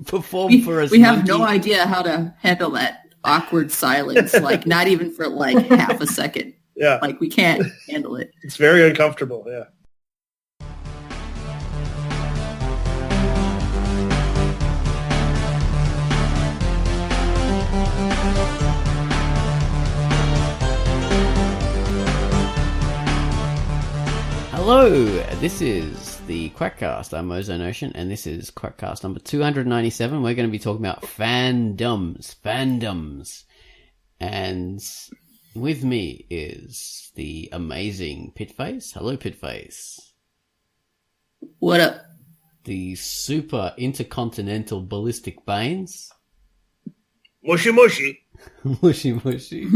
perform for us. We have no idea how to handle that awkward silence, like not even for like half a second. Yeah. Like we can't handle it. It's very uncomfortable, yeah. Hello, this is the Quackcast. I'm Ozone Ocean, and this is Quackcast number 297. We're going to be talking about fandoms. And with me is the amazing Pitface. Hello, Pitface. What up? The super intercontinental ballistic Baines. Mushy mushy. Mushy mushy.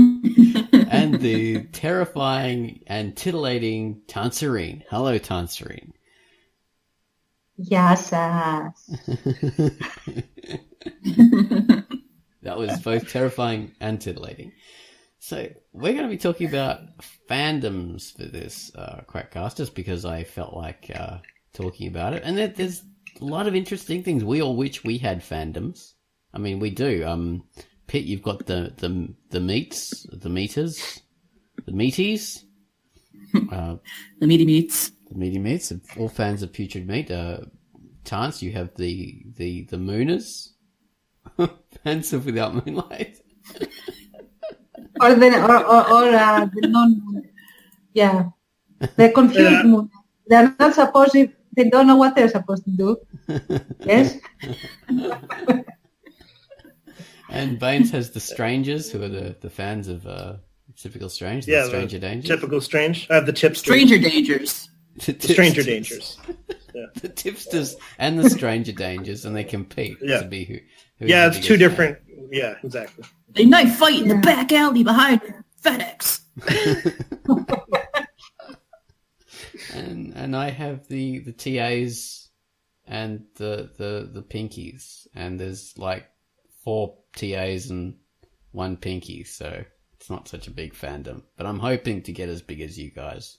And the terrifying and titillating Tanserine. Hello, Tanserine. Yes. That was both terrifying and titillating. So we're going to be talking about fandoms for this Quackcast, just because I felt like talking about it. And there's a lot of interesting things. We all wish we had fandoms. I mean, we do. Pit, you've got the meats, the meaties, the meaty meats, all fans of putrid meat. Tance, you have the mooners, fans of Without Moonlight, or the non, yeah, the confused moon. They're not supposed to, they don't know what they're supposed to do. Yes. And Baines has the strangers, who are the fans of typical strange, the stranger dangers. Typical strange. I have the tipsters. Stranger dangers. The stranger dangers. Yeah. The tipsters and the stranger dangers, and they compete to be who yeah, it's two different. Fan. Yeah, exactly. They knife fight in the back alley behind FedEx. and I have the TAs and the pinkies, and there's like 4 TAs and 1 pinky, so it's not such a big fandom. But I'm hoping to get as big as you guys.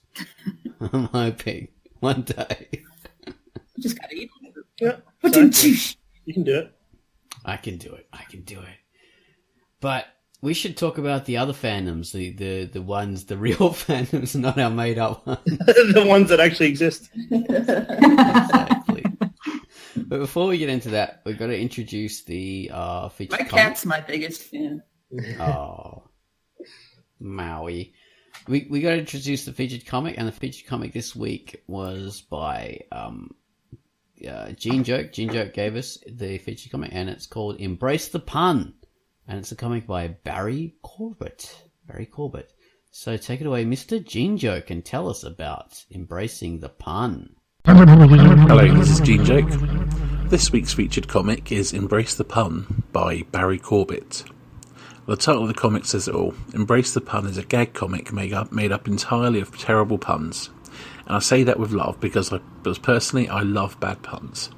I'm hoping one day. You just gotta eat it. Yeah, you can do it. I can do it. But we should talk about the other fandoms, the ones, the real fandoms, not our made up ones. The ones that actually exist. Exactly. But before we get into that, we've got to introduce the featured My comic. cat's my biggest fan. Oh, Maui. We got to introduce the featured comic, and the featured comic this week was by Gene Joke. Gene Joke gave us the featured comic, and it's called Embrace the Pun, and it's a comic by Barry Corbett. So take it away, Mr. Gene Joke, and tell us about Embracing the Pun. Hello, this is Gene Joke. This week's featured comic is Embrace the Pun by Barry Corbett. The title of the comic says it all. Embrace the Pun is a gag comic made up entirely of terrible puns. And I say that with love because personally I love bad puns.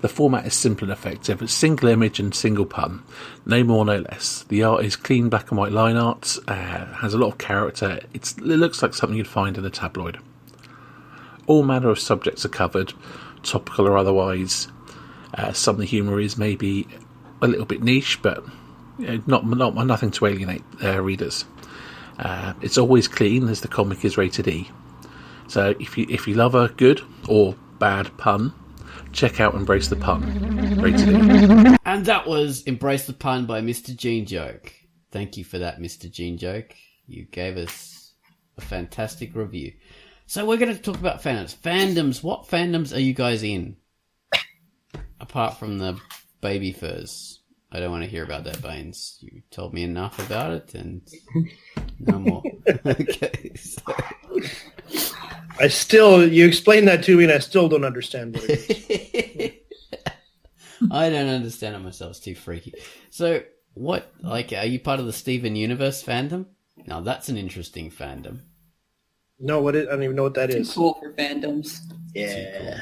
The format is simple and effective. It's single image and single pun. No more, no less. The art is clean black and white line art, has a lot of character. It looks like something you'd find in a tabloid. All manner of subjects are covered, topical or otherwise. Some of the humour is maybe a little bit niche, but not nothing to alienate readers. It's always clean, as the comic is rated E. So if you love a good or bad pun, check out Embrace the Pun, rated E. And that was Embrace the Pun by Mr. Gene Joke. Thank you for that, Mr. Gene Joke. You gave us a fantastic review. So we're going to talk about fandoms. Fandoms, what fandoms are you guys in? Apart from the baby furs. I don't want to hear about that, Baines. You told me enough about it, and no more. Okay. So. You explained that to me, and I still don't understand what it is. I don't understand it myself. It's too freaky. So, are you part of the Steven Universe fandom? Now, that's an interesting fandom. No, I don't even know what that is. Too cool for fandoms. Yeah. Cool.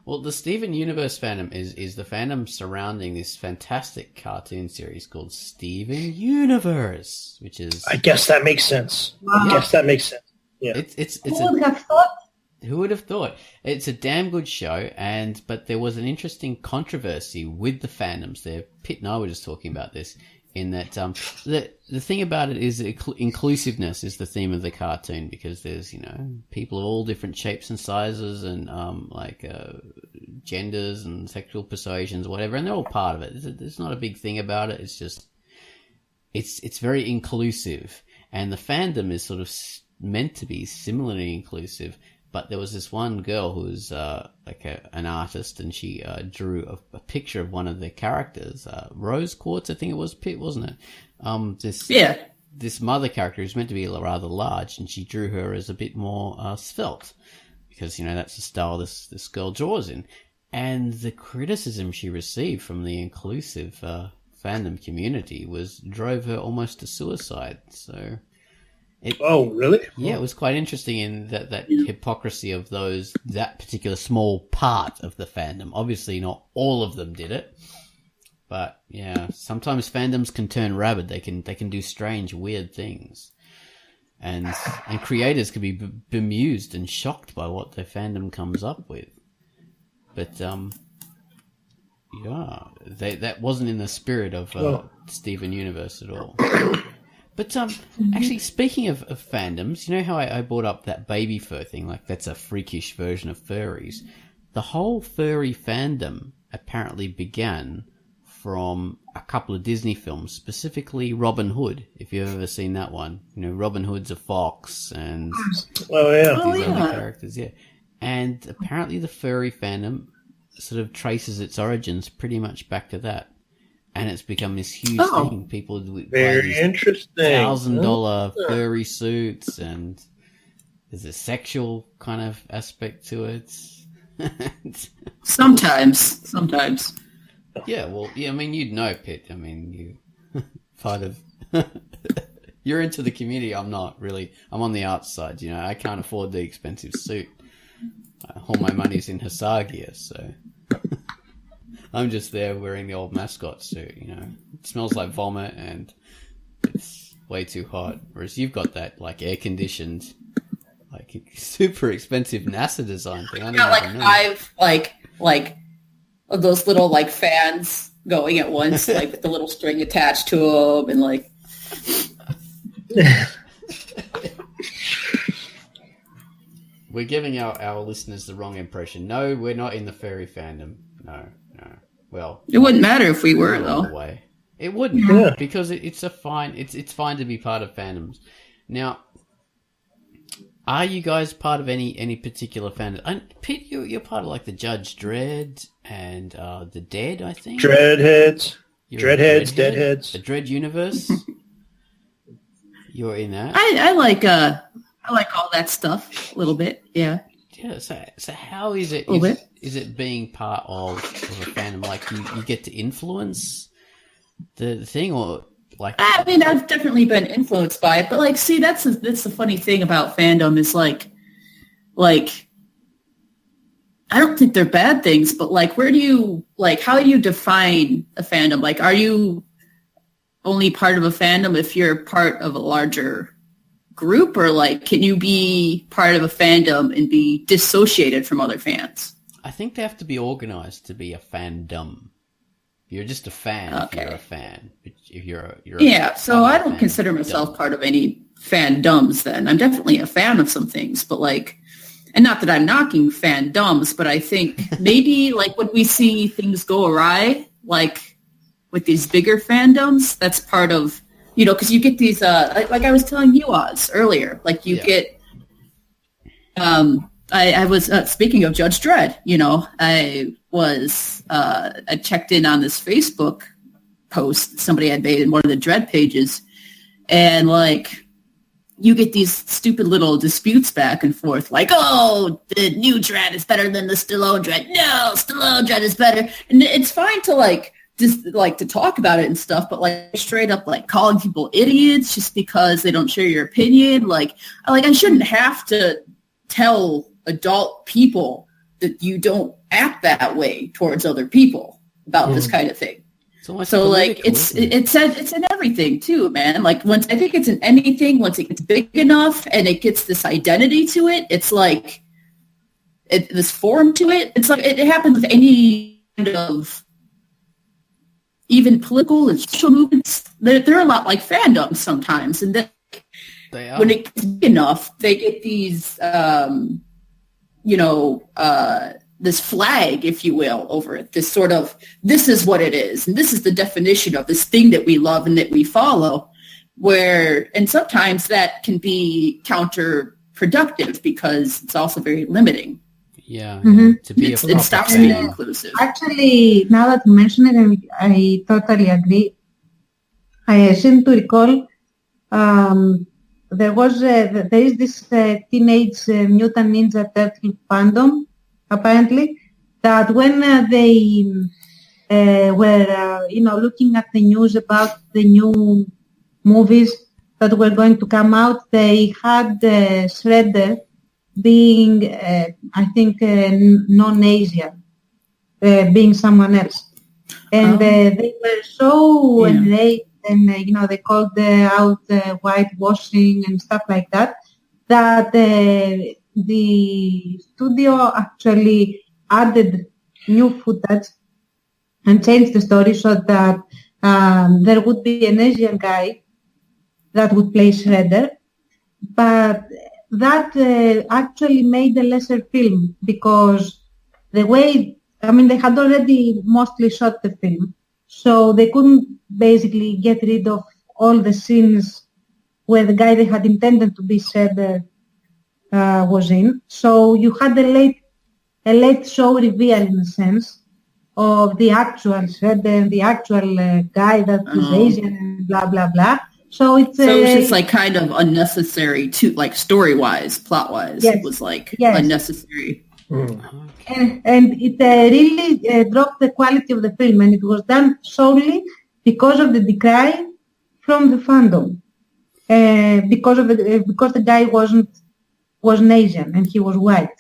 Well, the Steven Universe fandom is the fandom surrounding this fantastic cartoon series called Steven Universe, which is... I guess that makes sense. Wow. I guess that makes sense. Yeah. It's Who would have thought Who would have thought? It's a damn good show, but there was an interesting controversy with the fandoms there. Pitt and I were just talking about this, in that the thing about it is inclusiveness is the theme of the cartoon, because there's, people of all different shapes and sizes and genders and sexual persuasions, whatever, and they're all part of it. There's not a big thing about it. It's just it's very inclusive, and the fandom is sort of meant to be similarly inclusive. But there was this one girl who was an artist, and she drew a picture of one of the characters, Rose Quartz, I think it was, Pitt, wasn't it? This mother character who's meant to be rather large, and she drew her as a bit more svelte, because that's the style this girl draws in. And the criticism she received from the inclusive fandom community drove her almost to suicide. So. Oh, really? Yeah, it was quite interesting in that hypocrisy of that particular small part of the fandom. Obviously, not all of them did it, but yeah, sometimes fandoms can turn rabid. They can do strange, weird things, and creators can be bemused and shocked by what their fandom comes up with. But that wasn't in the spirit of Steven Universe at all. But actually, speaking of fandoms, you know how I brought up that baby fur thing? Like, that's a freakish version of furries. The whole furry fandom apparently began from a couple of Disney films, specifically Robin Hood, if you've ever seen that one. Robin Hood's a fox and these other characters, yeah. And apparently the furry fandom sort of traces its origins pretty much back to that. And it's become this huge thing. People very interesting $1,000 furry suits, and there's a sexual kind of aspect to it. Sometimes. Yeah, well, I mean, you'd know, Pitt. I mean, you part of. You're into the community. I'm not really. I'm on the arts side. I can't afford the expensive suit. All my money's in Hussar gear, so. I'm just there wearing the old mascot suit, It smells like vomit and it's way too hot. Whereas you've got that, air-conditioned, super expensive NASA design thing. I got, five, those little, fans going at once, with the little string attached to them and, We're giving our listeners the wrong impression. No, we're not in the furry fandom. No. Well, it wouldn't matter if we were, though. Way. It wouldn't, because it's fine to be part of fandoms. Now, are you guys part of any particular fandom? And Pete, you're part of the Judge Dredd and the Dead, I think. Dreadheads, Deadheads, the Dread Universe. You're in that. I like all that stuff a little bit. Yeah. Yeah. So how is it? Is it being part of a fandom? You get to influence the thing, or I mean, I've definitely been influenced by it, but see, that's the funny thing about fandom is I don't think they're bad things, but where do you how do you define a fandom? Are you only part of a fandom if you're part of a larger group, or can you be part of a fandom and be dissociated from other fans? I think they have to be organized to be a fandom. You're just a fan if you're a fan. If you're so I don't consider myself part of any fandoms then. I'm definitely a fan of some things, but and not that I'm knocking fandoms, but I think maybe when we see things go awry, with these bigger fandoms, that's part of, because you get these, like I was telling you, Oz, earlier, get, I was, speaking of Judge Dredd, I checked in on this Facebook post somebody had made in one of the Dredd pages, and you get these stupid little disputes back and forth, the new Dredd is better than the Stallone Dredd. No, Stallone Dredd is better. And it's fine to just to talk about it and stuff, but straight up calling people idiots just because they don't share your opinion. I shouldn't have to tell adult people that you don't act that way towards other people about this kind of thing. So it's in everything too, man. Once I think it's in anything, once it gets big enough and it gets this identity to it, it's this form to it. It's like it happens with any kind of even political and social movements. They're a lot like fandoms sometimes, and then They are. when it gets big enough, they get these, this flag, if you will, over it. This sort of, this is what it is, and this is the definition of this thing that we love and that we follow. And sometimes that can be counterproductive because it's also very limiting. Yeah, Mhm. to be a It proper stops fan. being inclusive. Actually, now that you mention it, I totally agree. I seem to recall there is this Teenage Mutant Ninja Turtle fandom, apparently, that when they were looking at the news about the new movies that were going to come out, they had Shredder being, I think, non-Asian, being someone else. And they were so enraged, and they called out whitewashing and stuff like that, that the studio actually added new footage and changed the story so that there would be an Asian guy that would play Shredder, but that actually made a lesser film because they had already mostly shot the film, so they couldn't basically get rid of all the scenes where the guy they had intended to be Shredder was in. So you had a late show reveal, in a sense, of the actual Shredder and the actual guy that is Asian and blah, blah, blah. So it's just like kind of unnecessary too, like story-wise, plot-wise. Yes. It was like Yes. unnecessary. And it really dropped the quality of the film, and it was done solely because of the decry from the fandom, because the guy wasn't Asian and he was white.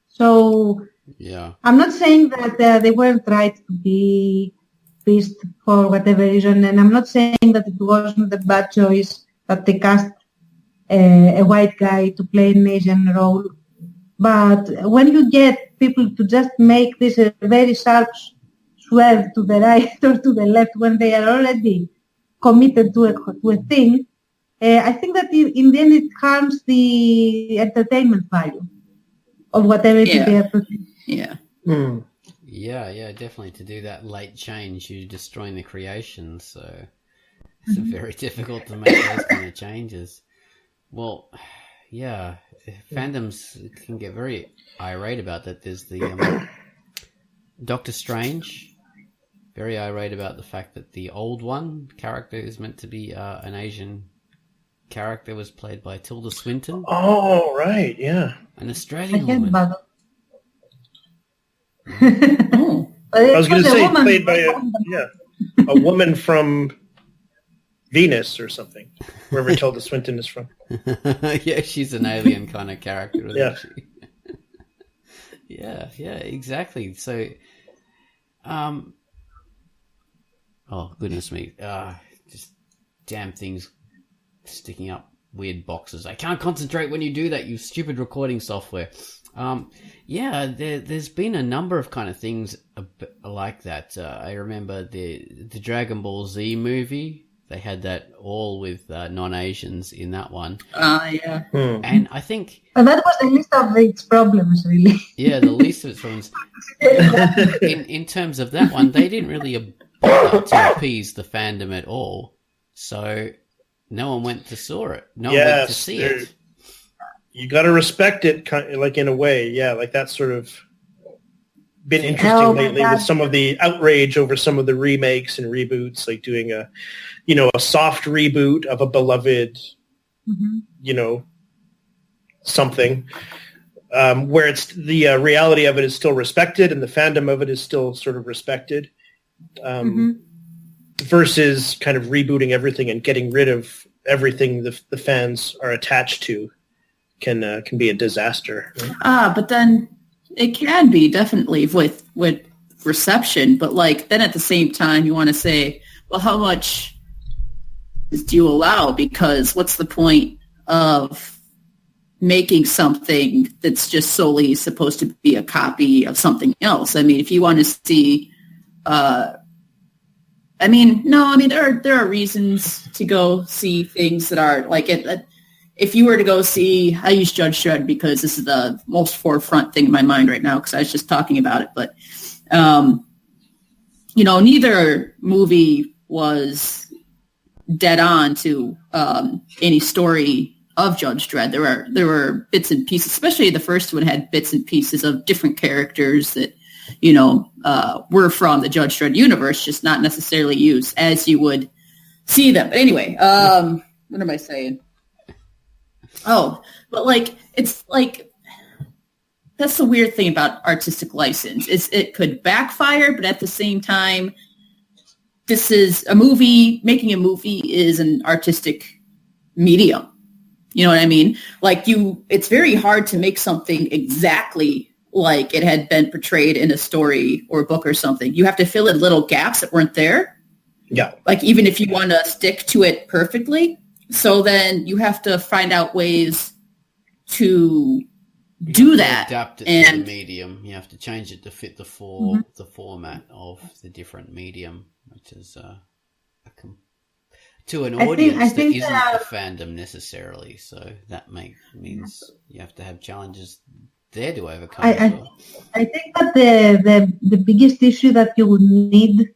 So Yeah. I'm not saying that they weren't right to be pissed for whatever reason, and I'm not saying that it wasn't a bad choice that they cast a white guy to play an Asian role. But when you get people to just make this a very sharp swerve to the right or to the left when they are already committed to a thing, I think that in the end it harms the entertainment value of whatever it is they are producing. Yeah. Yeah, definitely. To do that late change, you're destroying the creation, so it's very difficult to make those kind of changes. Well, yeah, fandoms can get very irate about that. There's the Doctor Strange, very irate about the fact that the old one character is meant to be an Asian character, was played by Tilda Swinton, Oh, right, yeah. an I Australian can't woman. bother. Oh. I was going to Because a say woman- played by a woman from Venus or something, wherever Tilda Swinton is from. Yeah, she's an alien kind of character, isn't Yeah. she? yeah, exactly. So, oh goodness me, just damn things sticking up weird boxes. I can't concentrate when you do that, you stupid recording software. Yeah, there's been a number of kind of things like that. I remember the Dragon Ball Z movie. They had that all with non-Asians in that one. Yeah. And I think... And that was the least of its problems, really. Yeah, the least of its problems. In terms of that one, they didn't really bother to appease the fandom at all. So no one went to saw it. No one went to see it. You got to respect it, like in a way. Yeah, like that's sort of been interesting Oh my lately God. with some of the outrage over some of the remakes and reboots, like doing a soft reboot of a beloved, something, where it's the reality of it is still respected and the fandom of it is still sort of respected, versus kind of rebooting everything and getting rid of everything the fans are attached to can be a disaster. Right? But then it can be definitely with reception, but like then at the same time you want to say, well, how much do you allow? Because what's the point of making something that's just solely supposed to be a copy of something else. I mean, if you want to see, there are reasons to go see things that are like it. If you were to go see, I use Judge Dredd because this is the most forefront thing in my mind right now because I was just talking about it. But, neither movie was dead on to any story of Judge Dredd. There were bits and pieces, especially the first one had bits and pieces of different characters that, were from the Judge Dredd universe, just not necessarily used as you would see them. But anyway, what am I saying? Oh, but it's that's the weird thing about artistic license is it could backfire, but at the same time, this is a movie. Making a movie is an artistic medium. You know what I mean? It's very hard to make something exactly like it had been portrayed in a story or a book or something. You have to fill in little gaps that weren't there. Yeah. Even if you want to stick to it perfectly. So then you have to find out ways to do that. Adapt it to the medium. You have to change it to fit the format of the different medium, which is to an audience that isn't a fandom necessarily. So that means you have to have challenges there to overcome. I think that the biggest issue that you would need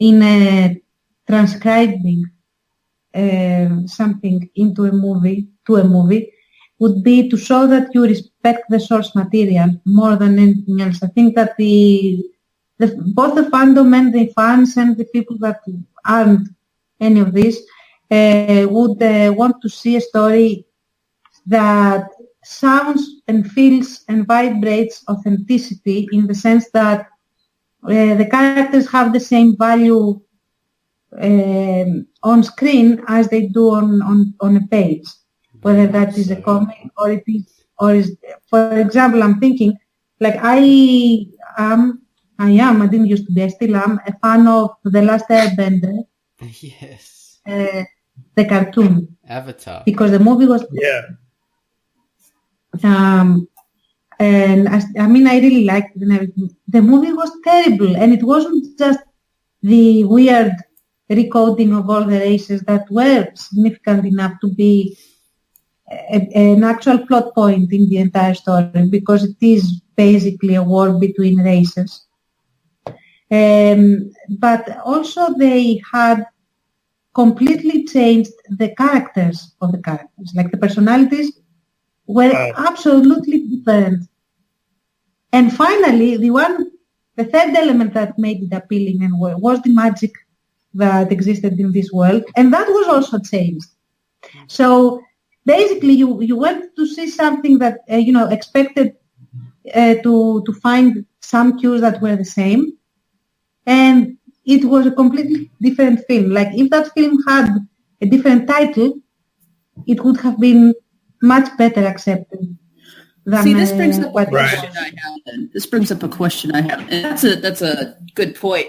in transcribing something into a movie would be to show that you respect the source material more than anything else. I think that both the fandom and the fans and the people that aren't any of this would want to see a story that sounds and feels and vibrates authenticity in the sense that the characters have the same value on screen as they do on a page, whether that is a comic or for example, I'm thinking I didn't used to be, I still am a fan of The Last Airbender. Yes. The cartoon. Avatar. Because the movie was and I really liked it and everything. The movie was terrible, and it wasn't just the weird recoding of all the races that were significant enough to be an actual plot point in the entire story, because it is basically a war between races. But also they had completely changed the characters of the characters. The personalities were absolutely different. And finally, the third element that made it appealing and was the magic that existed in this world, and that was also changed. So basically, you went to see something that expected to find some cues that were the same, and it was a completely different film. If that film had a different title, it would have been much better accepted. See, this brings up a question I have. This brings up a question I have, and that's a good point.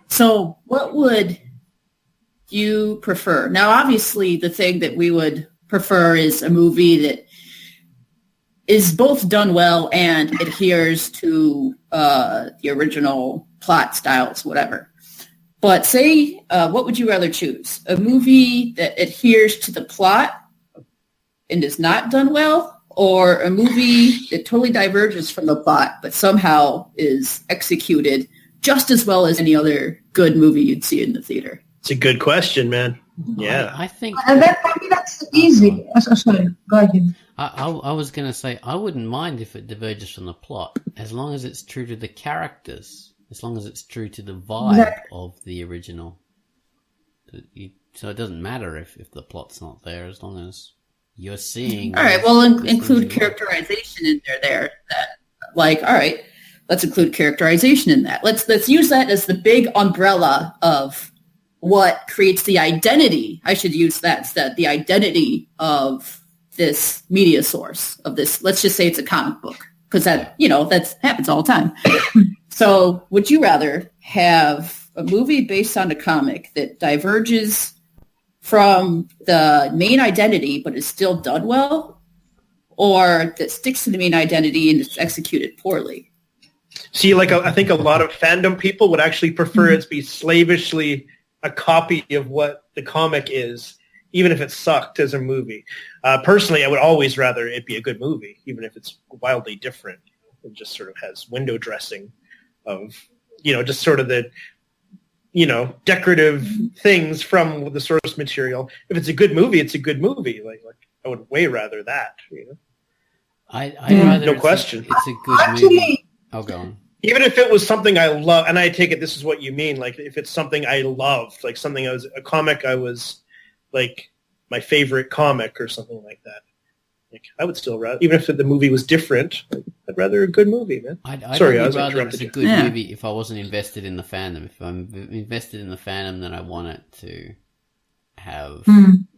So, what would you prefer? Now, obviously, the thing that we would prefer is a movie that is both done well and adheres to the original plot styles, whatever. But say, what would you rather choose? A movie that adheres to the plot and is not done well, or a movie that totally diverges from the plot but somehow is executed just as well as any other good movie you'd see in the theater? It's a good question, man. Yeah. I think... that's easy. Sorry, go ahead. I was going to say, I wouldn't mind if it diverges from the plot, as long as it's true to the characters, as long as it's true to the vibe of the original. So it doesn't matter if the plot's not there, as long as you're seeing... All right, well, include characterization in there. All right, let's include characterization in that. Let's use that as the big umbrella of what creates the identity. I should use that instead, the identity of this media source, of this. Let's just say it's a comic book, because that happens all the time. So would you rather have a movie based on a comic that diverges from the main identity but is still done well, or that sticks to the main identity and it's executed poorly. See, like I think a lot of fandom people would actually prefer it to be slavishly a copy of what the comic is, even if it sucked as a movie. Personally, I would always rather it be a good movie, even if it's wildly different. It just sort of has window dressing of, just sort of the, decorative things from the source material. If it's a good movie, it's a good movie. Like I would way rather that. I'd rather no question. It's a good movie. I'll go on. Even if it was something I love, and I take it this is what you mean, like if it's something I loved, like something a comic I was like my favorite comic or something like that. Like I would still rather, even if the movie was different, I'd rather a good movie, man. Sorry, I was rather interrupted. It's a good movie if I wasn't invested in the fandom. If I'm invested in the fandom, then I want it to have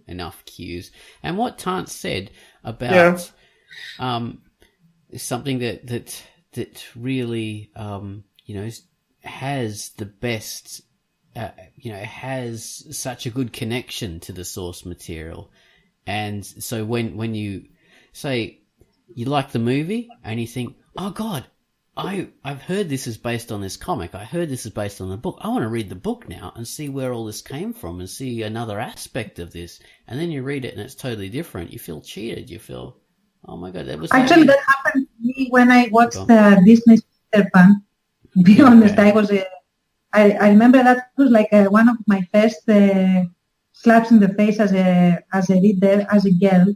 enough cues. And what Tant said about something that really has the best, has such a good connection to the source material. And so when you say you like the movie and you think, oh God, I've heard this is based on this comic. I heard this is based on the book. I want to read the book now and see where all this came from and see another aspect of this. And then you read it and it's totally different. You feel cheated. You feel, oh my God, that was actually that happened to me when I watched Disney's Peter Pan. To be honest, I remember that was like one of my first slaps in the face as a reader, as a girl.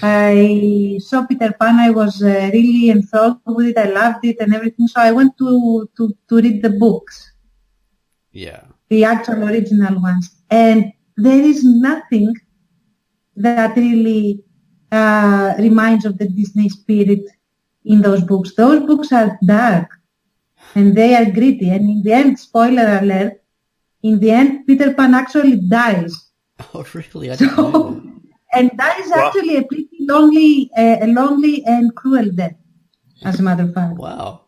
I saw Peter Pan. I was really enthralled with it. I loved it and everything. So I went to read the books. Yeah. The actual original ones. And there is nothing that really reminds of the Disney spirit in those books. Those books are dark and they are gritty. And in the end, spoiler alert, in the end, Peter Pan actually dies. Oh, really? I didn't know that. And that is actually a pretty lonely and cruel death, as a matter of fact. Wow.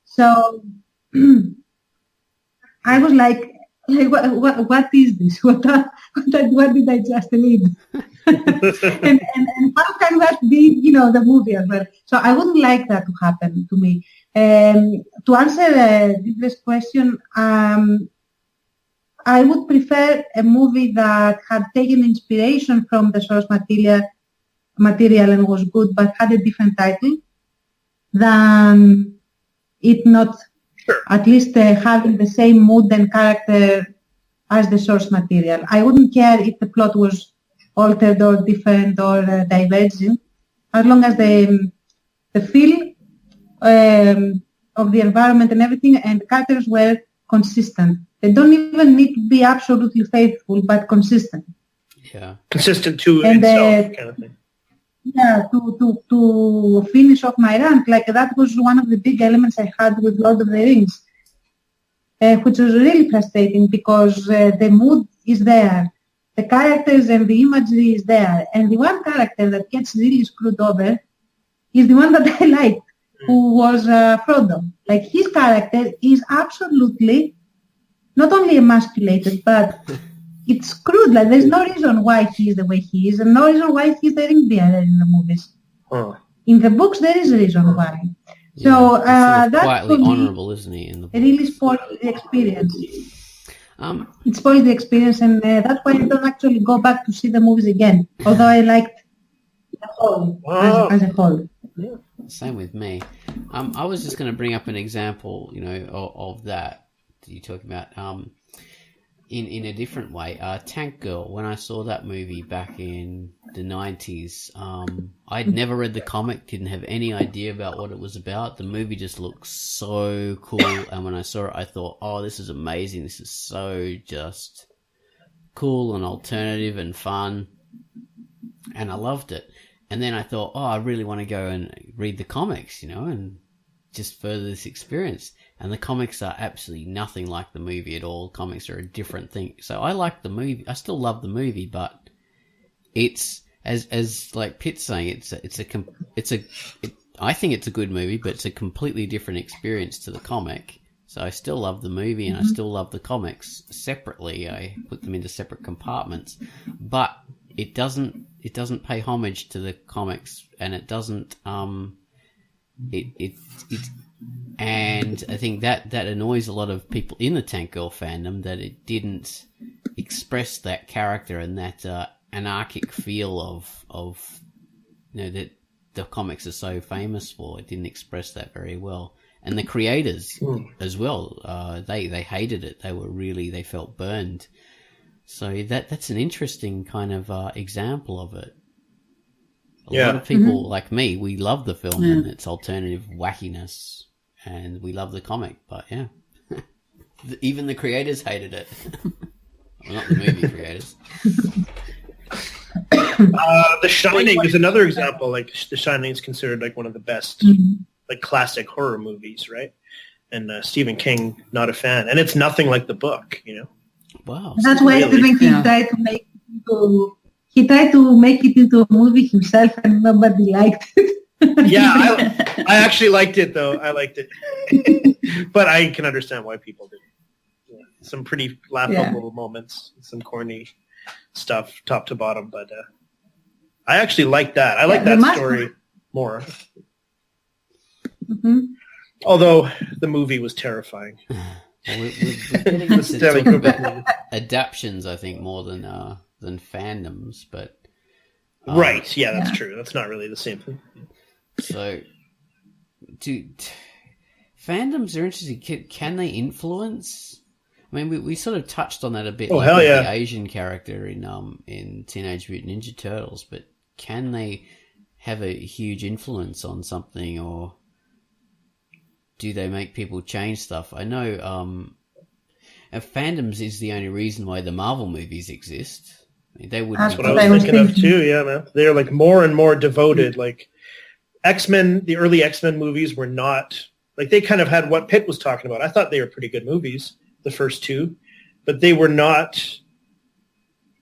So I was like what is this? What did I just read? and how can that be, the movie as well? So I wouldn't like that to happen to me. To answer this question, I would prefer a movie that had taken inspiration from the source material and was good, but had a different title, than it not at least having the same mood and character as the source material. I wouldn't care if the plot was altered or different or diverging, as long as the feel of the environment and everything and the characters were consistent. They don't even need to be absolutely faithful, but consistent. Yeah, consistent to itself, kind of thing. Yeah, to finish off my rant, like that was one of the big elements I had with Lord of the Rings, which was really frustrating because the mood is there, the characters and the imagery is there, and the one character that gets really screwed over is the one that I liked, who was Frodo. Like his character is absolutely not only emasculated, but it's screwed. Like there's no reason why he is the way he is, and no reason why he's the ring bearer in the movies. In the books, there is a reason why. Yeah, so that's quietly honourable, isn't he? In the it really spoiled the experience. It spoiled the experience, and that's why I don't actually go back to see the movies again. Although I liked the whole as a whole. Yeah. Same with me. I was just going to bring up an example, of that you talk about. In a different way, Tank Girl. When I saw that movie back in the 90s, I'd never read the comic, didn't have any idea about what it was about. The movie just looked so cool, and when I saw it, I thought, oh, this is amazing. This is so just cool and alternative and fun, and I loved it. And then I thought, oh, I really want to go and read the comics, and just further this experience. And the comics are absolutely nothing like the movie at all. Comics are a different thing. So I like the movie. I still love the movie, but it's as like Pitt's saying, I think it's a good movie, but it's a completely different experience to the comic. So I still love the movie and I still love the comics separately. I put them into separate compartments, but it doesn't it doesn't pay homage to the comics, and it doesn't it and I think that annoys a lot of people in the Tank Girl fandom, that it didn't express that character and that anarchic feel of that the comics are so famous for. It didn't express that very well. And the creators as well, they hated it. They felt burned. So that's an interesting kind of example of it. A lot of people like me, we love the film and its alternative wackiness, and we love the comic. But even the creators hated it. Well, not the movie creators. The Shining is another example. Like, The Shining is considered like one of the best, like, classic horror movies, right? And Stephen King, not a fan, and it's nothing like the book, Wow. That's why Stephen King tried to make it into. He tried to make it into a movie himself, and nobody liked it. Yeah, I actually liked it, though. I liked it, but I can understand why people did. Yeah, some pretty laughable moments, some corny stuff, top to bottom. But I actually like that. I like that story more. Mm-hmm. Although the movie was terrifying. Well, we're getting to talk about adaptions, I think, more than fandoms, but right, yeah, that's true. That's not really the same thing. So, fandoms are interesting. Can they influence? I mean, we sort of touched on that a bit. Oh, like hell yeah! The Asian character in Teenage Mutant Ninja Turtles, but can they have a huge influence on something, or do they make people change stuff? I know fandoms is the only reason why the Marvel movies exist. I mean, they would. That's what I was thinking of too. Yeah, man, they're like more and more devoted. Like X-Men, the early X-Men movies were not like, they kind of had what Pitt was talking about. I thought they were pretty good movies, the first two, but they were not.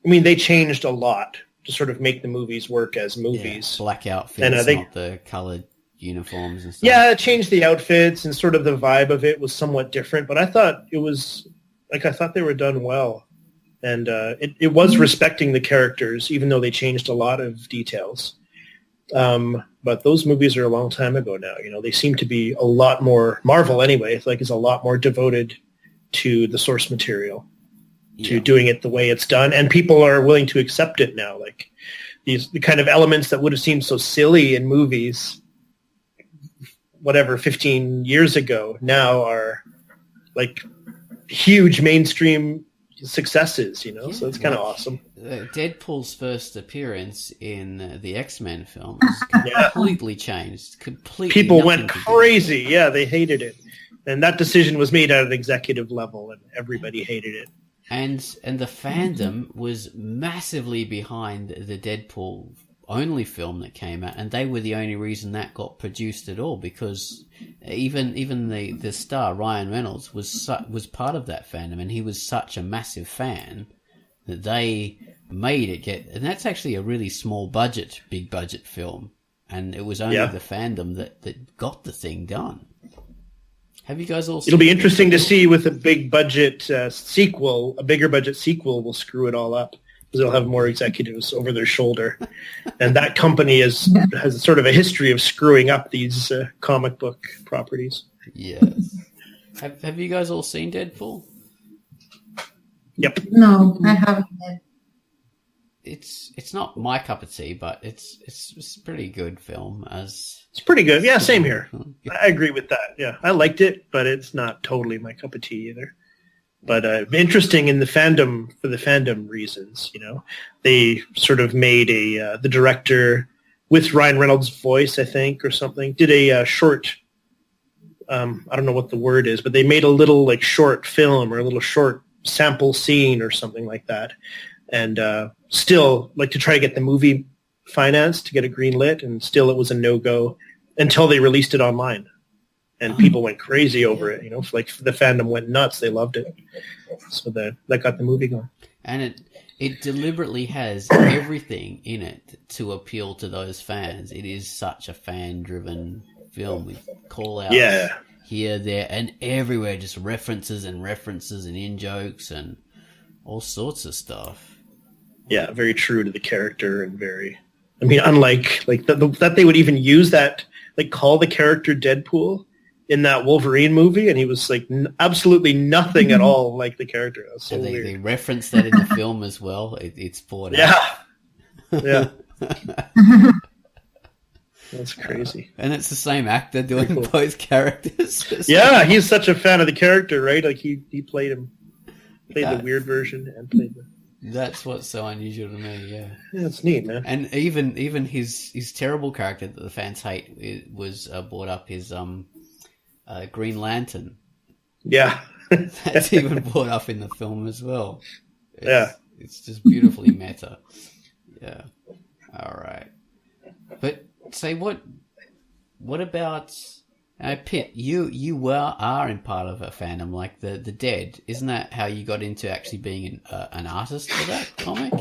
I mean, they changed a lot to sort of make the movies work as movies. Yeah, black outfits, not the colored uniforms and stuff. Yeah, it changed the outfits, and sort of the vibe of it was somewhat different, but I thought it was, like, I thought they were done well. And it was respecting the characters, even though they changed a lot of details. But those movies are a long time ago now. They seem to be a lot more, Marvel anyway, is a lot more devoted to the source material, to doing it the way it's done. And people are willing to accept it now. Like, the kind of elements that would have seemed so silly in movies, 15 years ago, now are like huge mainstream successes, so it's kind of awesome. Deadpool's first appearance in the X-Men film was completely changed. People went crazy. Yeah, they hated it. And that decision was made at an executive level, and everybody hated it. And the fandom was massively behind the Deadpool only film that came out, and they were the only reason that got produced at all, because even the star Ryan Reynolds was part of that fandom, and he was such a massive fan that they made it get. And that's actually a really big budget film, and it was only the fandom that got the thing done. Have you guys all seen? It'll be interesting to see with a big budget sequel. A bigger budget sequel will screw it all up, because they'll have more executives over their shoulder. And that company has sort of a history of screwing up these comic book properties. Yes. Have you guys all seen Deadpool? Yep. No, I haven't. It's not my cup of tea, but it's a pretty good film. It's pretty good. Yeah, same here. I agree with that. Yeah, I liked it, but it's not totally my cup of tea either. But interesting in the fandom, for the fandom reasons, they sort of made the director with Ryan Reynolds' voice, I think, or something, did a short, I don't know what the word is, but they made a little like short film or a little short sample scene or something like that. And still, like, to try to get the movie financed, to get it greenlit, and still it was a no-go until they released it online. And people went crazy over it, like the fandom went nuts. They loved it. So that got the movie going. And it deliberately has everything in it to appeal to those fans. It is such a fan-driven film with call-outs here, there, and everywhere. Just references and in-jokes and all sorts of stuff. Yeah, very true to the character and very. I mean, unlike like that they would even use that, like call the character Deadpool in that Wolverine movie, and he was like absolutely nothing at all like the character. That's so And weird. they reference that in the film as well. It's brought Yeah, out. yeah. That's crazy. And it's the same actor doing Cool. both characters. Yeah, he's such a fan of the character, right? Like he played Yeah. the weird version and played the. That's what's so unusual to me, yeah. Yeah, it's neat, man. And even his terrible character that the fans hate was brought up, his Green Lantern. Yeah, That's even brought up in the film as well. Yeah. It's just beautifully meta. Yeah. All right. But say what about Pitt? You are in part of a fandom like the Dead. Isn't that how you got into actually being an artist for that comic?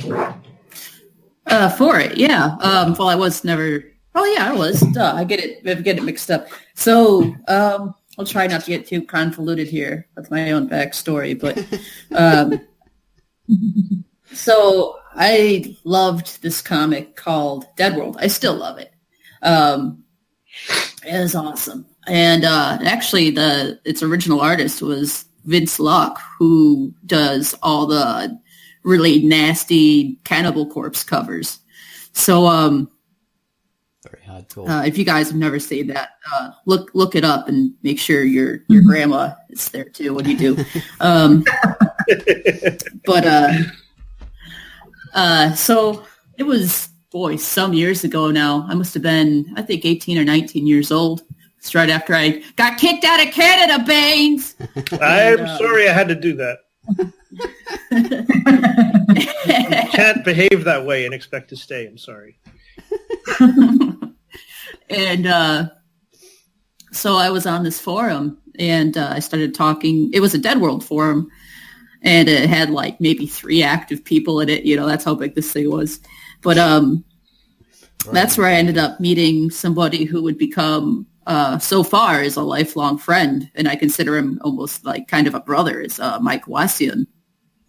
For it, yeah. Well, I was never. Oh, yeah, I was. Duh, I get it mixed up. So, I'll try not to get too convoluted here with my own backstory, but so I loved this comic called Dead World. I still love it. It was awesome. And actually, its original artist was Vince Locke, who does all the really nasty Cannibal Corpse covers. So, Very hardcore. if you guys have never seen that, look it up and make sure your grandma is there too when you do. So it was, some years ago now. I must have been, I think, 18 or 19 years old. It's right after I got kicked out of Canada, Baines. I'm sorry I had to do that. You can't behave that way and expect to stay. I'm sorry. And so I was on this forum, and I started talking. It was a Dead World forum, and it had like maybe 3 active people in it. You know, that's how big this thing was. But that's where I ended up meeting somebody who would become, so far, is a lifelong friend, and I consider him almost like kind of a brother. Is Mike Wasion.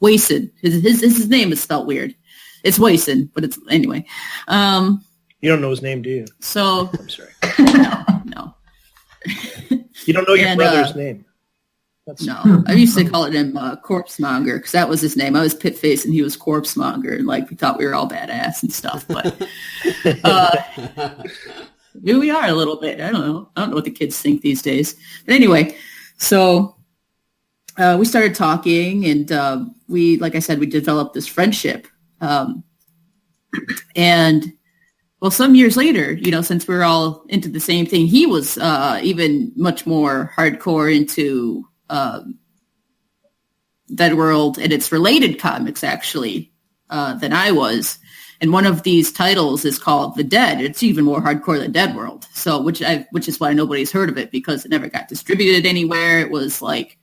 His name is spelled weird. It's Wason, but it's anyway. You don't know his name, do you? So I'm sorry. no. You don't know your brother's name. No, I used to call him Corpsemonger because that was his name. I was Pitface and he was Corpsemonger, and like we thought we were all badass and stuff. But here we are a little bit. I don't know what the kids think these days. But anyway, so we started talking, and we, like I said, we developed this friendship. And well, some years later, you know, since we were all into the same thing, he was even much more hardcore into Dead World and its related comics, actually, than I was. And one of these titles is called The Dead. It's even more hardcore than Dead World. So, which is why nobody's heard of it, because it never got distributed anywhere. It was like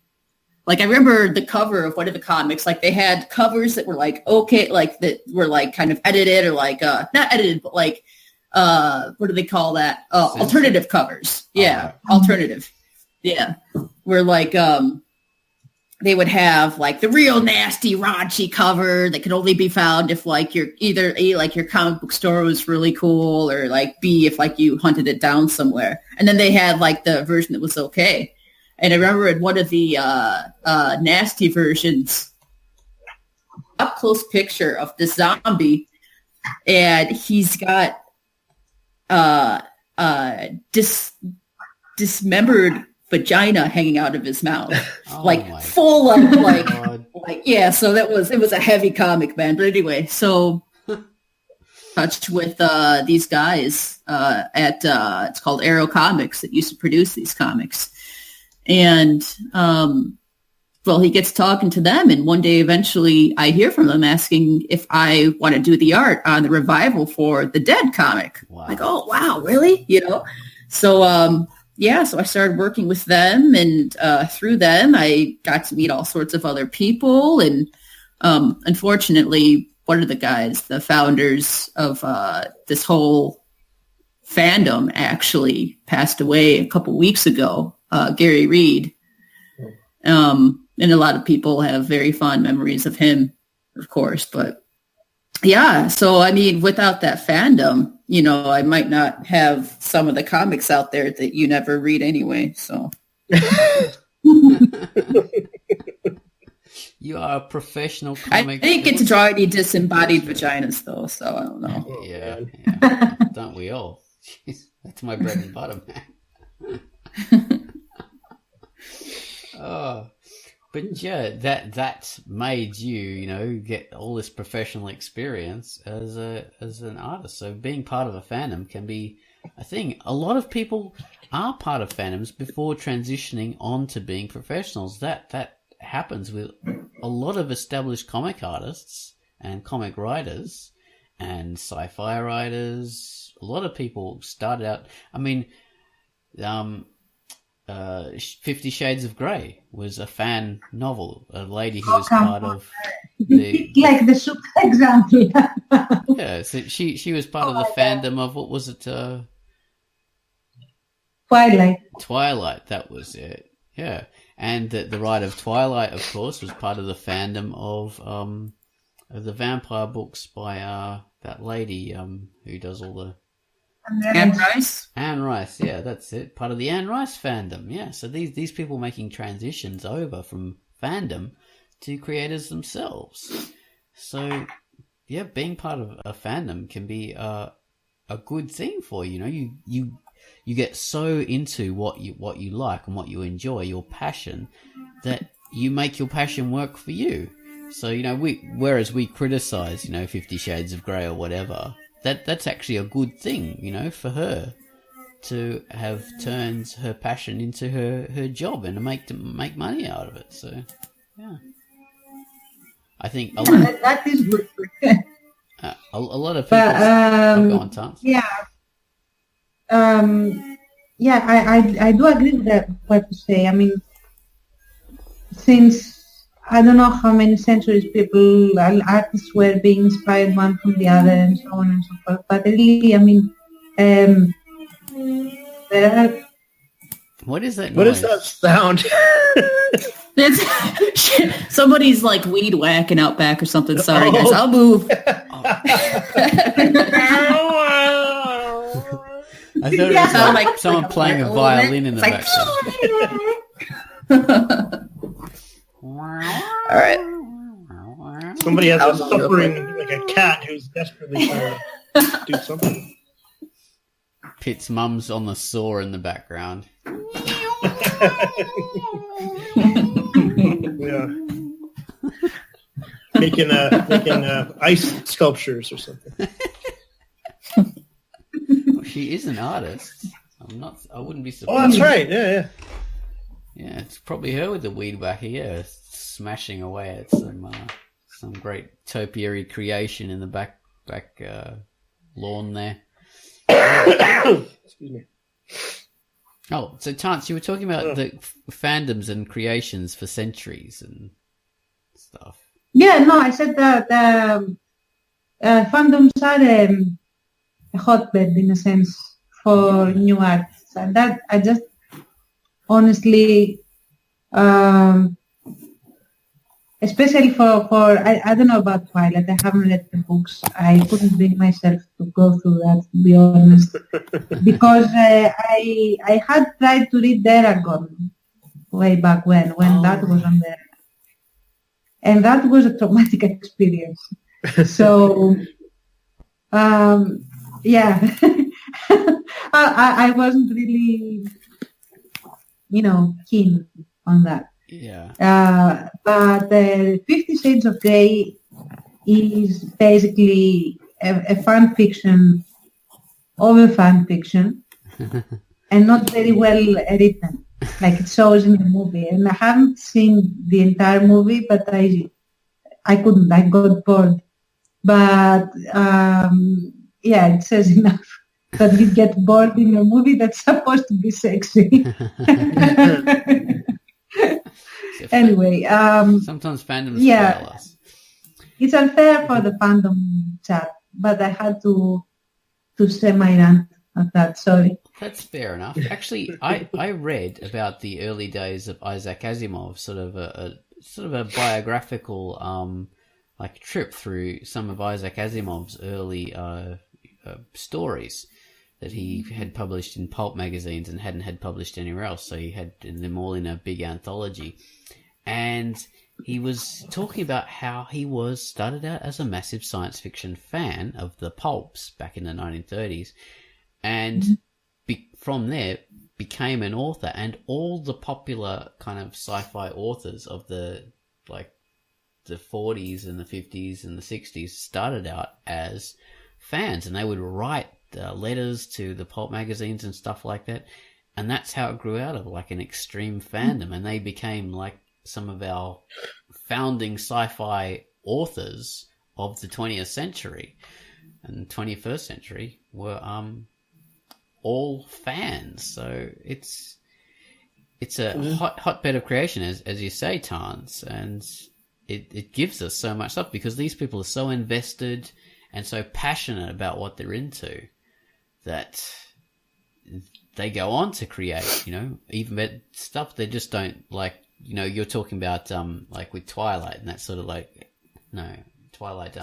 I remember the cover of one of the comics, like they had covers that were like, okay, like that were like kind of edited or like, not edited, but like, what do they call that? Alternative covers. Yeah. Alternative. Yeah. Where like, they would have like the real nasty, raunchy cover that could only be found if like you're either A, like your comic book store was really cool, or like B, if like you hunted it down somewhere. And then they had like the version that was okay. And I remember in one of the nasty versions, up close picture of this zombie, and he's got dismembered vagina hanging out of his mouth, full of like yeah. So it was a heavy comic, man. But anyway, so touched with these guys at it's called Arrow Comics that used to produce these comics. And, well, he gets talking to them, and one day eventually I hear from them asking if I want to do the art on the revival for the Dead comic. Wow. Like, oh, wow, really? You know? So, so I started working with them, and through them I got to meet all sorts of other people. And unfortunately, one of the guys, the founders of this whole fandom, actually passed away a couple weeks ago. Gary Reed. And a lot of people have very fond memories of him, of course, but Yeah, so I mean, without that fandom, I might not have some of the comics out there that you never read anyway. So You are a professional I comic. didn't get to draw any disembodied vaginas though, so I don't know. Yeah, don't we all? Jeez, that's my bread and butter, man. Oh, but yeah, that made you, get all this professional experience as an artist. So being part of a fandom can be a thing. A lot of people are part of fandoms before transitioning on to being professionals. That happens with a lot of established comic artists and comic writers and sci-fi writers. A lot of people started out. I mean, 50 Shades of Grey was a fan novel. A lady who was part of the like the super example. yeah. So she was part of the fandom of what was it? Twilight. That was it. Yeah, and the writer of Twilight, of course, was part of the fandom of the vampire books by that lady who does all the Anne Rice? Anne Rice, yeah, that's it. Part of the Anne Rice fandom, yeah. So these people making transitions over from fandom to creators themselves. So yeah, being part of a fandom can be a good thing for you. You get so into what you like and what you enjoy, your passion, that you make your passion work for you. So whereas we criticize 50 Shades of Grey or whatever, that's actually a good thing, for her to have turned her passion into her job and to make money out of it. So yeah, I think that is good. a lot of people. Go on, Tance. Yeah. I do agree with that, what you say. I mean, since I don't know how many centuries artists were being inspired one from the other and so on and so forth, but really, I mean, there are... What is that What noise? is that sound? Somebody's like weed whacking out back or something. Sorry, guys. I'll move. I thought it was like someone playing a violin in the background. All right. Somebody has a suffering, like a cat who's desperately trying to do something. Pitt's mum's on the saw in the background. Yeah. Making ice sculptures or something. Well, she is an artist. I wouldn't be surprised. Oh, that's right. Yeah. Yeah, it's probably her with the weed whacker. Yeah, smashing away at some great topiary creation in the back lawn there. Excuse me. Oh, so Tance, you were talking about the fandoms and creations for centuries and stuff. Yeah, no, I said that fandoms are a hotbed in a sense for new artists, and that I just honestly, especially for I don't know about Twilight. I haven't read the books. I couldn't bring myself to go through that, to be honest, because I had tried to read Eragon way back when that was on there, and that was a traumatic experience. So, yeah, I wasn't really, keen on that. Yeah. But 50 Shades of Grey is basically a fan fiction of a fan fiction and not very well written, like it shows in the movie. And I haven't seen the entire movie, but I couldn't. I got bored. But yeah, it says enough that you get bored in a movie that's supposed to be sexy. Anyway, sometimes fandoms fail us. It's unfair for the fandom chat, but I had to say my rant at that. Sorry. That's fair enough. Actually, I read about the early days of Isaac Asimov, sort of a biographical like a trip through some of Isaac Asimov's early stories that he had published in pulp magazines and hadn't had published anywhere else. So he had them all in a big anthology. And he was talking about how he started out as a massive science fiction fan of the pulps back in the 1930s. And from there became an author. And all the popular kind of sci-fi authors of the 40s and the 50s and the 60s started out as fans, and they would write letters to the pulp magazines and stuff like that, and that's how it grew out of like an extreme fandom, and they became like some of our founding sci-fi authors of the 20th century and 21st century were all fans. So it's a hotbed of creation, as you say, Tans, and it gives us so much stuff because these people are so invested and so passionate about what they're into that they go on to create, even stuff they just don't like. You're talking about like with Twilight and that sort of Twilight,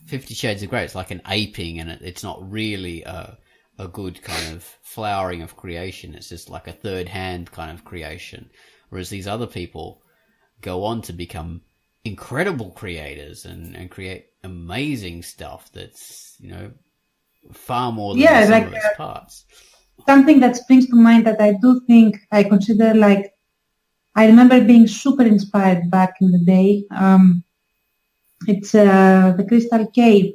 50 Shades of Grey. It's like an aping, and it's not really a good kind of flowering of creation. It's just like a third hand kind of creation. Whereas these other people go on to become incredible creators and create amazing stuff that's, far more than the sum of its parts. Something that springs to mind that I do think I consider I remember being super inspired back in the day. It's The Crystal Cave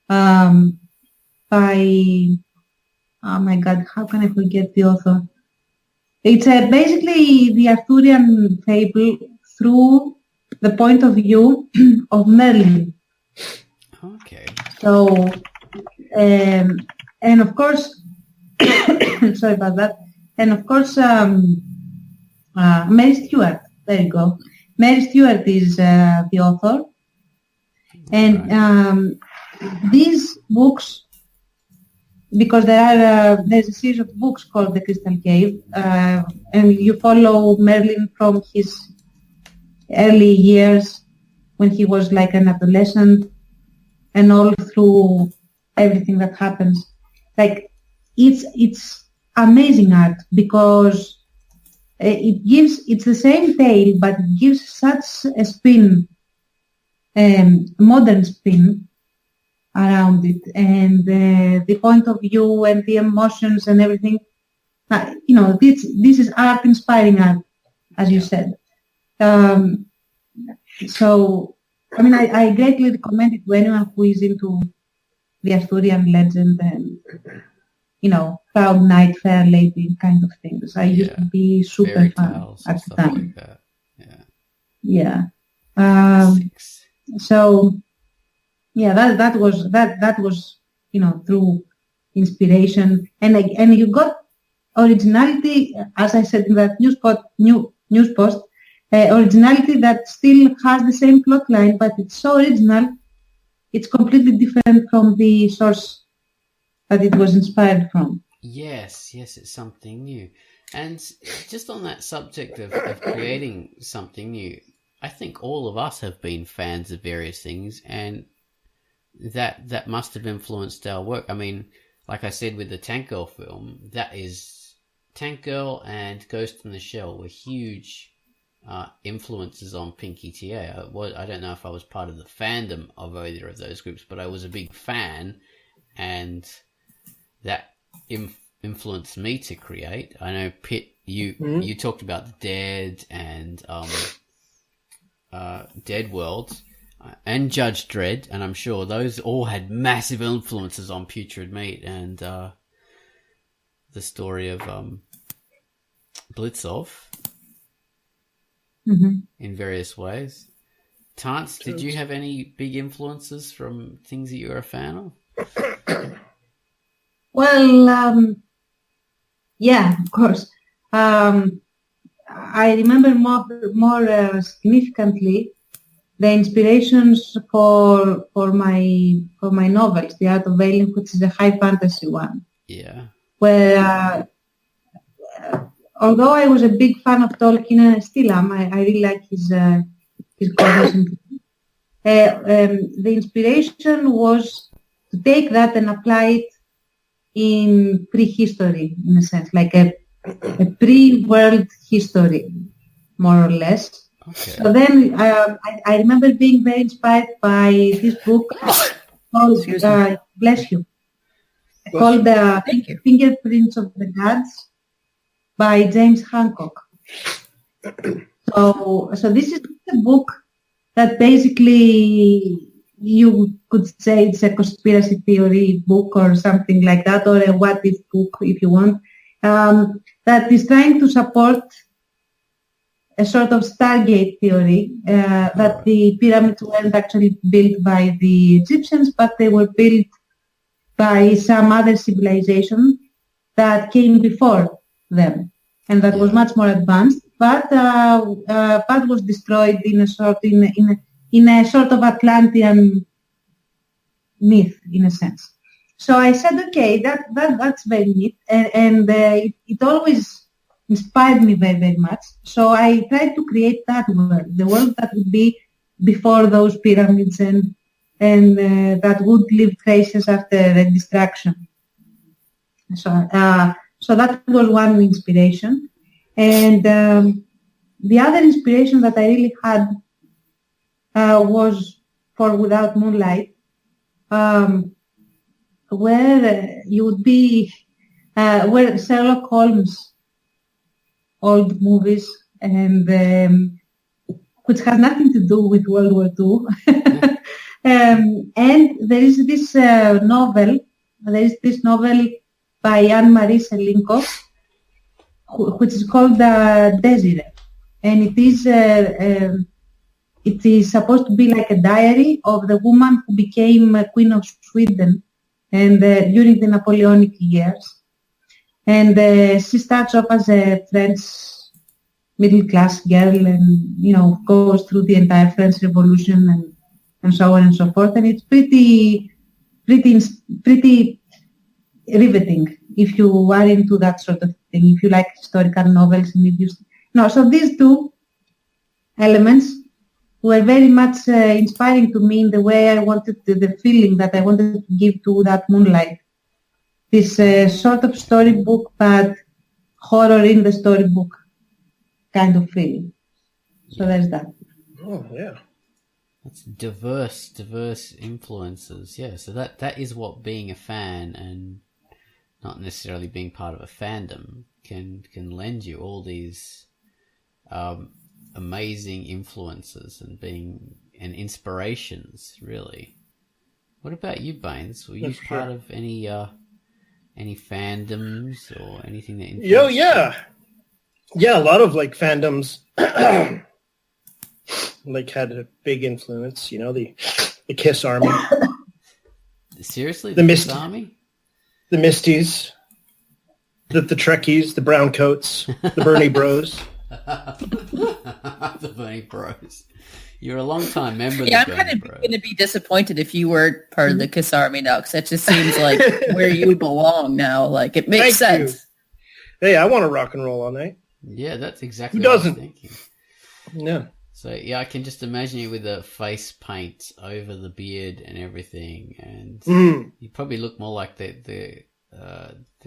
by, oh my God, how can I forget the author? It's basically the Arthurian fable through the point of view of Merlin. Okay. So, and of course, sorry about that. And of course, Mary Stewart. There you go. Mary Stewart is the author, and these books, because there's a series of books called The Crystal Cave, and you follow Merlin from his early years when he was like an adolescent and all through everything that happens. Like it's amazing art because it's the same tale, but it gives such a spin, modern spin around it, and the point of view and the emotions and everything. This is art, inspiring art, as you said. So, I greatly recommend it to anyone who is into the Arthurian legend and, proud knight, fair lady kind of things. I used to be super Fairy fan tales at and the stuff time. like that. Yeah. Yeah. So, yeah, that was through inspiration, and you got originality, as I said in that news post, originality that still has the same plot line, but it's so original, it's completely different from the source that it was inspired from. Yes, it's something new. And just on that subject of creating something new, I think all of us have been fans of various things, and that must have influenced our work. Like I said with the Tank Girl film, that is Tank Girl and Ghost in the Shell were huge influences on Pinky TA. I don't know if I was part of the fandom of either of those groups, but I was a big fan, and that influenced me to create. I know, Pitt, you talked about the Dead and Dead World and Judge Dredd, and I'm sure those all had massive influences on Putrid Meat and the story of Blitzov in various ways. Tance, did you have any big influences from things that you were a fan of? Well, yeah, of course. I remember more significantly the inspirations for my novels, The Art of Veiling, which is a high fantasy one. Yeah. Where although I was a big fan of Tolkien and I still am, I really like his comics. the inspiration was to take that and apply it in prehistory, in a sense, like a pre-world history, more or less. Okay. So then I remember being very inspired by this book called, bless you, called Thank you. Fingerprints of the Gods by James Hancock. So this is a book that basically you could say it's a conspiracy theory book or something like that, or a what if book if you want, that is trying to support a sort of Stargate theory, that the pyramids weren't actually built by the Egyptians, but they were built by some other civilization that came before them, and that was much more advanced, but was destroyed in a sort of Atlantean myth, in a sense. So I said, okay, that's very neat, and it always inspired me very, very much. So I tried to create that world, the world that would be before those pyramids and that would leave traces after the destruction. So that was one inspiration. And the other inspiration that I really had was for Without Moonlight, where you would be, where Sherlock Holmes old movies, and which has nothing to do with World War II. And there is this novel by Anne-Marie Selinko, which is called Desiree, and it is supposed to be like a diary of the woman who became Queen of Sweden and during the Napoleonic years. And she starts off as a French middle-class girl and, goes through the entire French Revolution and so on and so forth. And it's pretty riveting if you are into that sort of thing, if you like historical novels. So these two elements were very much inspiring to me in the way I wanted, the feeling that I wanted to give to that Moonlight. This sort of storybook, but horror in the storybook kind of feeling. So there's that. Oh, yeah. That's diverse influences. Yeah, so that is what being a fan and not necessarily being part of a fandom can lend you, all these amazing influences and inspirations, really. What about you, Baines? Were you part of any fandoms or anything that influenced yeah, a lot of like fandoms like had a big influence, the Kiss Army. Seriously? The Kiss Army? The Misties, the Trekkies, the Brown Coats, the Bernie Bros. The Bernie Bros. You're a long-time member of the I'm Bernie kind of Bros. going to be disappointed if you were part of the Kiss Army now, because that just seems like where you belong now. Like, it makes Thank sense. You. Hey, I want to rock and roll all night. Yeah, that's exactly Who what doesn't? I was thinking. Yeah. So, yeah, I can just imagine you with the face paint over the beard and everything, and you probably look more like the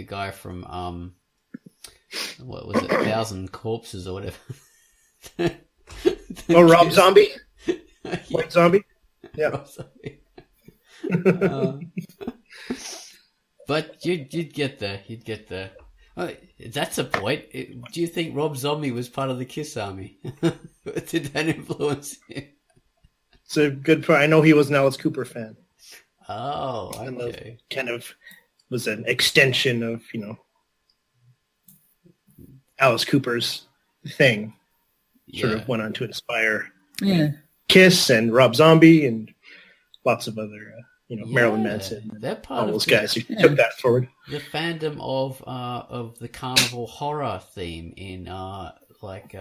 guy from what was it, 1,000 Corpses or whatever. Rob Zombie? Yeah. White Zombie? Yeah. Rob Zombie. But you'd get there. You'd get there. Oh, that's a point. Do you think Rob Zombie was part of the Kiss Army? Did that influence him? It's a good point. I know he was an Alice Cooper fan. Oh, okay. And that kind of was an extension of, Alice Cooper's thing. Sort of went on to inspire Kiss and Rob Zombie and lots of other, Marilyn Manson. They're part all of those guys who took that forward. The fandom of the carnival horror theme in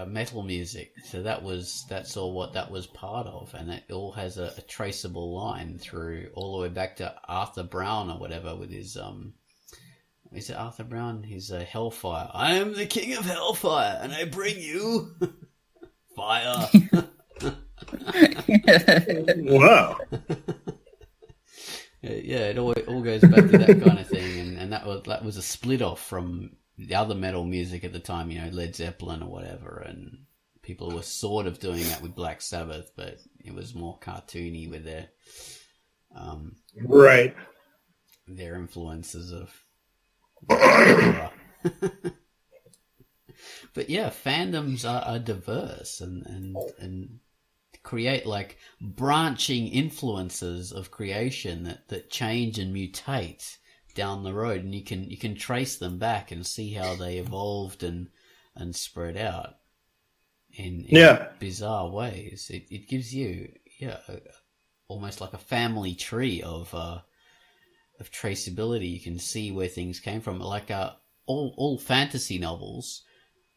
metal music. So that's all what that was part of, and it all has a traceable line through all the way back to Arthur Brown or whatever with his is it Arthur Brown? His Hellfire. I am the king of Hellfire, and I bring you fire. Whoa. Yeah, it all goes back to that kind of thing, and that was a split off from the other metal music at the time, Led Zeppelin or whatever, and people were sort of doing that with Black Sabbath, but it was more cartoony with their right, their influences of horror. But yeah, fandoms are diverse and create like branching influences of creation that change and mutate down the road, and you can trace them back and see how they evolved and spread out in bizarre ways. It gives you almost like a family tree of traceability. You can see where things came from, like all fantasy novels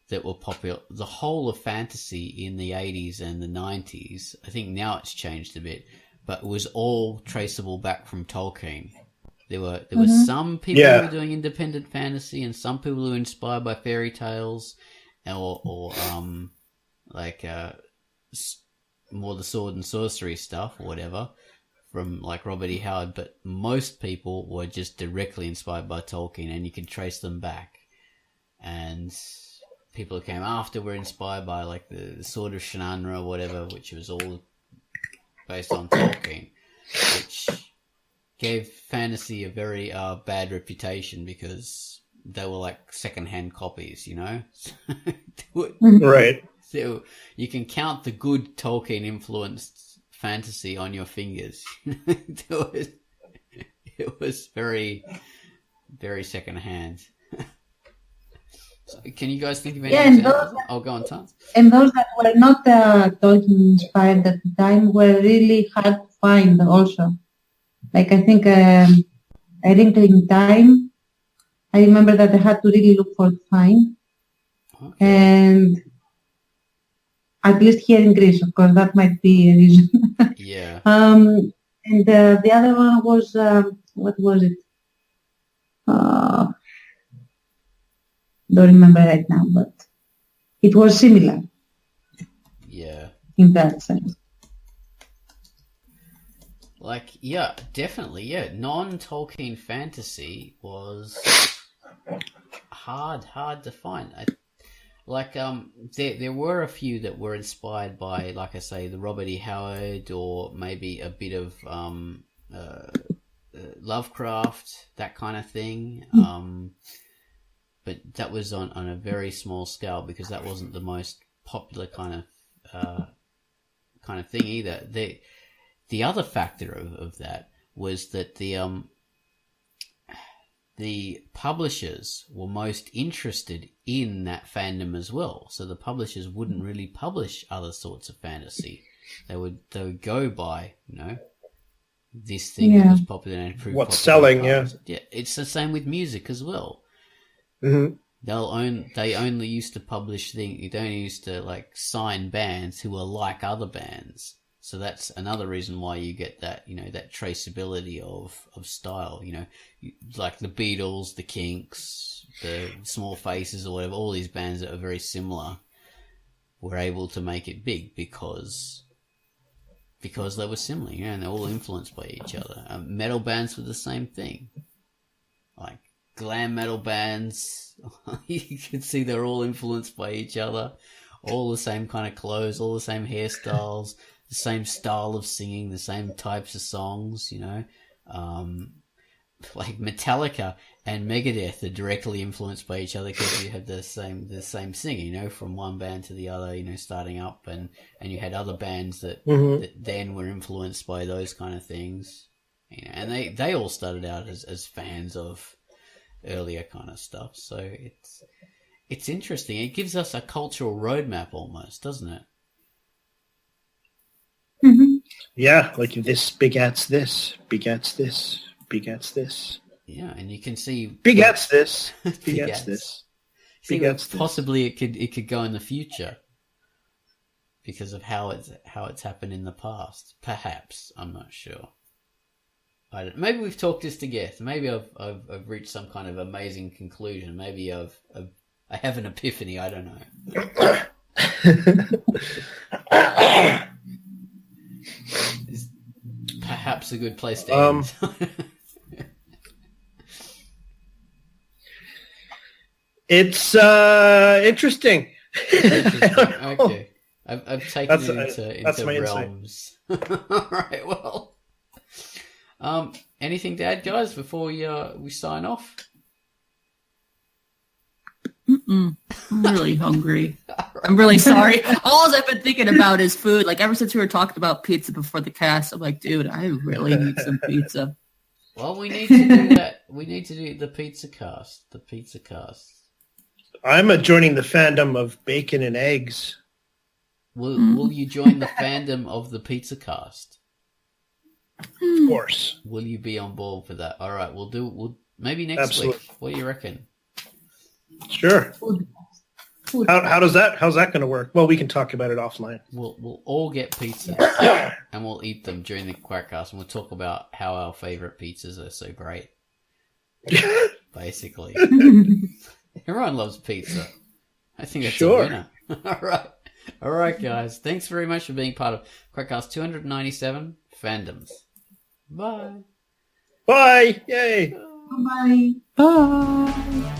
that were popular, the whole of fantasy in the 80s and the 90s. I think now it's changed a bit, but it was all traceable back from Tolkien. There were some people who were doing independent fantasy, and some people who were inspired by fairy tales, or more the sword and sorcery stuff or whatever from like Robert E. Howard. But most people were just directly inspired by Tolkien, and you can trace them back. And people who came after were inspired by like the Sword of Shannara or whatever, which was all based on Tolkien, which gave fantasy a very bad reputation because they were like second-hand copies, Right. So you can count the good Tolkien-influenced fantasy on your fingers. It was very, very second-hand. So can you guys think of any examples? I'll go on, Tons. And those that were not Tolkien inspired at the time were really hard to find also. Like I think A Wrinkle in Time, I remember that I had to really look for to find. Okay. And at least here in Greece, of course, that might be a reason. Yeah. And the other one was, what was it? Don't remember right now, but it was similar. Yeah. In that sense. Like, yeah, definitely, yeah. Non-Tolkien fantasy was hard to find. There were a few that were inspired by, like I say, the Robert E. Howard, or maybe a bit of Lovecraft, that kind of thing. But that was on a very small scale, because that wasn't the most popular kind of thing either. The other factor of that was that the publishers were most interested in that fandom as well. So the publishers wouldn't really publish other sorts of fantasy. They would go by, this thing that was popular and proved what's popular. selling, yeah. Yeah, it's the same with music as well. Mm-hmm. They only used to publish things. They only used to like sign bands who were like other bands. So that's another reason why you get that, that traceability of style, like the Beatles, the Kinks, the Small Faces or whatever, all these bands that are very similar were able to make it big because they were similar, and they're all influenced by each other. Metal bands were the same thing. Like glam metal bands, you can see they're all influenced by each other, all the same kind of clothes, all the same hairstyles, the same style of singing, the same types of songs, like Metallica and Megadeth are directly influenced by each other because you had the same singing, from one band to the other, starting up, and you had other bands that then were influenced by those kind of things, and they all started out as fans of earlier kind of stuff. So it's interesting. It gives us a cultural roadmap almost, doesn't it? Mm-hmm. Yeah, like this begets this, begets this, begets this. Yeah, and you can see begets this, begets this. See, begets possibly it could go in the future because of how it's happened in the past. Perhaps, I'm not sure. Maybe we've talked this to death. Maybe I've reached some kind of amazing conclusion. Maybe I have an epiphany. I don't know. perhaps a good place to end. It's interesting. Okay. I've taken it into my realms. All right, well. Anything to add, guys, before we sign off? I'm really hungry. I'm really sorry. All I've been thinking about is food. Like, ever since we were talking about pizza before the cast, I'm like, dude, I really need some pizza. Well, we need to do that. We need to do the pizza cast. The pizza cast. I'm joining the fandom of bacon and eggs. Will you join the fandom of the pizza cast? Of course. Will you be on board for that? All right, we'll maybe next Absolutely. week. What do you reckon? Sure. How's that going to work? Well, we can talk about it offline. We'll all get pizza and we'll eat them during the Quackcast, and we'll talk about how our favorite pizzas are so great. Basically, everyone loves pizza. I think that's a winner. All right, guys. Thanks very much for being part of Quackcast 297 Fandoms. Bye. Bye. Yay. Bye. Bye.